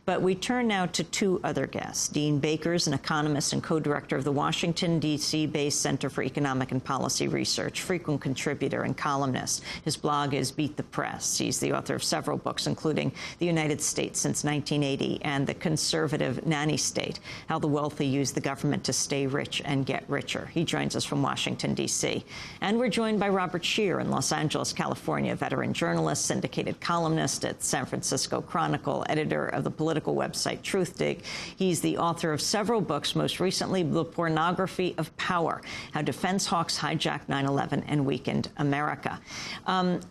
But we turn now to two other guests. Dean Baker is an economist and co-director of the Washington, D.C.-based Center for Economic and Policy Research, frequent contributor and columnist. His blog is Beat the Press. He's the author of several books, including The United States Since 1980 and The Conservative Nanny State, How the Wealthy Use the Government to Stay Rich and Get Richer. He joins us from Washington, D.C. And we're joined by Robert Scheer in Los Angeles, California, veteran journalist, syndicated columnist at San Francisco Chronicle, editor of the political website Truthdig. He's the author of several books, most recently The Pornography of Power, How Defense Hawks Hijacked 9/11 and Weakened America.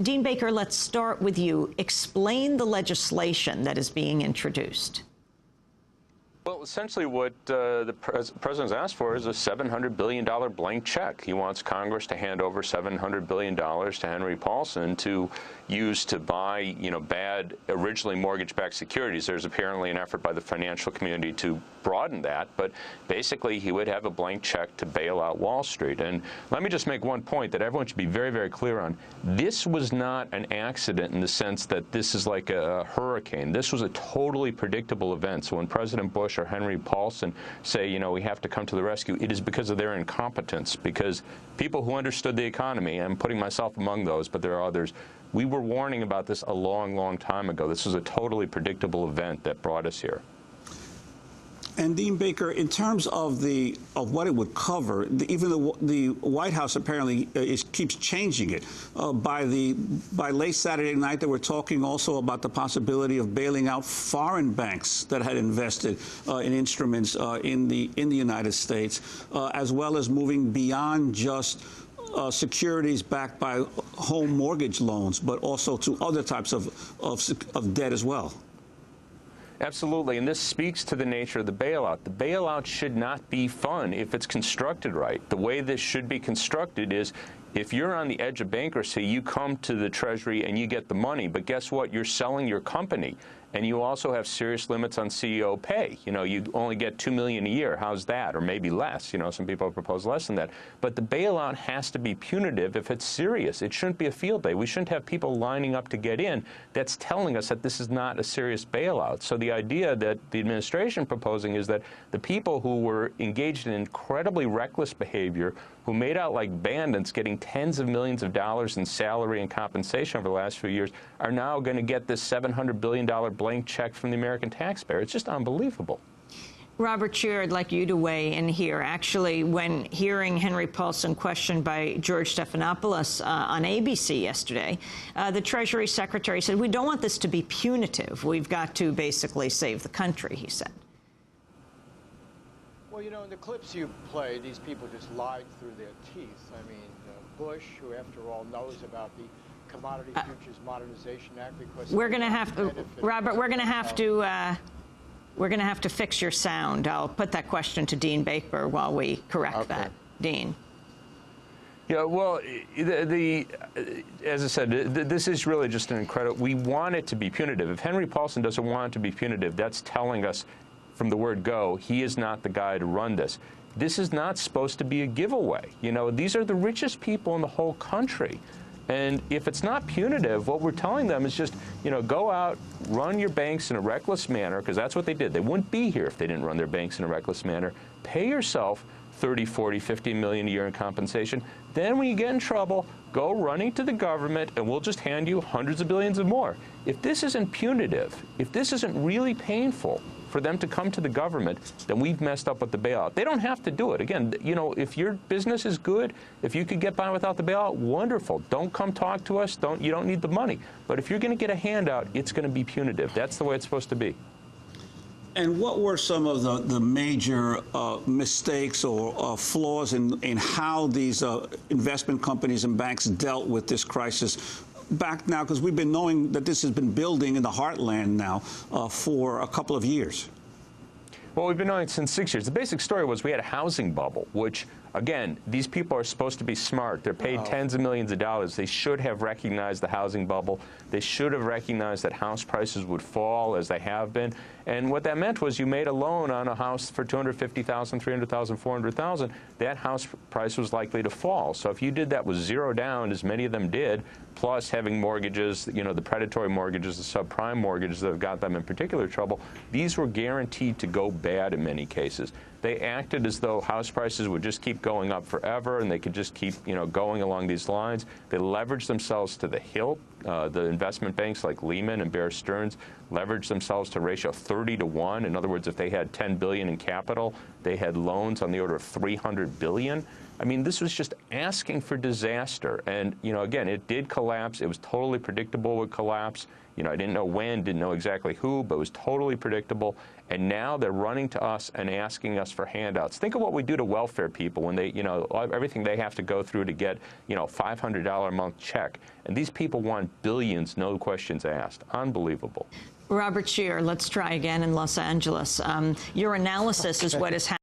Dean Baker, let's start with you. Explain the legislation that is being introduced. Well, essentially what the president's asked for is a $700 billion blank check. He wants Congress to hand over $700 billion to Henry Paulson to use to buy, bad, originally mortgage-backed securities. There's apparently an effort by the financial community to broaden that, but basically he would have a blank check to bail out Wall Street. And let me just make one point that everyone should be very, very clear on. This was not an accident in the sense that this is like a hurricane. This was a totally predictable event. So when President Bush or Henry Paulson say, we have to come to the rescue, it is because of their incompetence, because people who understood the economy, I'm putting myself among those, but there are others, we were warning about this a long, long time ago. This was a totally predictable event that brought us here. And Dean Baker, in terms of what it would cover, even the White House apparently keeps changing it. By late Saturday night, they were talking also about the possibility of bailing out foreign banks that had invested in instruments in the United States, as well as moving beyond just securities backed by home mortgage loans, but also to other types of debt as well. Absolutely, and this speaks to the nature of the bailout. The bailout should not be fun if it's constructed right. The way this should be constructed is if you're on the edge of bankruptcy, you come to the Treasury and you get the money, but guess what? You're selling your company. And you also have serious limits on CEO pay. You only get $2 million a year. How's that? Or maybe less. Some people have proposed less than that. But the bailout has to be punitive if it's serious. It shouldn't be a field day. We shouldn't have people lining up to get in that's telling us that this is not a serious bailout. So the idea that the administration proposing is that the people who were engaged in incredibly reckless behavior, who made out like bandits getting tens of millions of dollars in salary and compensation over the last few years, are now going to get this $700 billion blank check from the American taxpayer. It's just unbelievable. Robert Scheer, I'd like you to weigh in here. Actually, when hearing Henry Paulson questioned by George Stephanopoulos on ABC yesterday, the Treasury Secretary said, we don't want this to be punitive. We've got to basically save the country, he said. Well, in the clips you played, these people just lied through their teeth. I mean, Bush, who after all knows about the Commodity Futures Modernization Act, because we're going to have to, Robert, we're going to have to fix your sound. I'll put that question to Dean Baker while we correct that. Dean. Yeah, well, as I said, this is really just an incredible. We want it to be punitive. If Henry Paulson doesn't want it to be punitive, that's telling us from the word go, he is not the guy to run this. This is not supposed to be a giveaway. These are the richest people in the whole country. And if it's not punitive, what we're telling them is just, go out, run your banks in a reckless manner, because that's what they did. They wouldn't be here if they didn't run their banks in a reckless manner. Pay yourself 30, 40, 50 million a year in compensation. Then when you get in trouble, go running to the government, and we'll just hand you hundreds of billions of more. If this isn't punitive, if this isn't really painful for them to come to the government, then we've messed up with the bailout. They don't have to do it. Again, if your business is good, if you could get by without the bailout, wonderful. Don't come talk to us. You don't need the money. But if you're going to get a handout, it's going to be punitive. That's the way it's supposed to be. And what were some of the major mistakes or flaws in how these investment companies and banks dealt with this crisis back now? Because we've been knowing that this has been building in the heartland now for a couple of years. Well, we've been knowing it since 6 years. The basic story was we had a housing bubble, which Again, these people are supposed to be smart. They're paid tens of millions of dollars. They should have recognized the housing bubble. They should have recognized that house prices would fall as they have been. And what that meant was you made a loan on a house for $250,000, $300,000, $400,000. That house price was likely to fall. So if you did that with zero down, as many of them did, plus having mortgages, you know, the predatory mortgages, the subprime mortgages that have got them in particular trouble, these were guaranteed to go bad in many cases. They acted as though house prices would just keep going up forever and they could just keep, you know, going along these lines. They leveraged themselves to the hilt. The investment banks like Lehman and Bear Stearns leveraged themselves to ratio 30 to 1. In other words, if they had $10 billion in capital, they had loans on the order of $300 billion. I mean, this was just asking for disaster. And, you know, again, it did collapse. It was totally predictable it would collapse. You know, I didn't know when, didn't know exactly who, but it was totally predictable. And now they're running to us and asking us for handouts. Think of what we do to welfare people when they, you know, everything they have to go through to get, you know, $500 a month check. And these people want billions, no questions asked. Unbelievable. Robert Scheer, let's try again in Los Angeles. Your analysis is what is happening.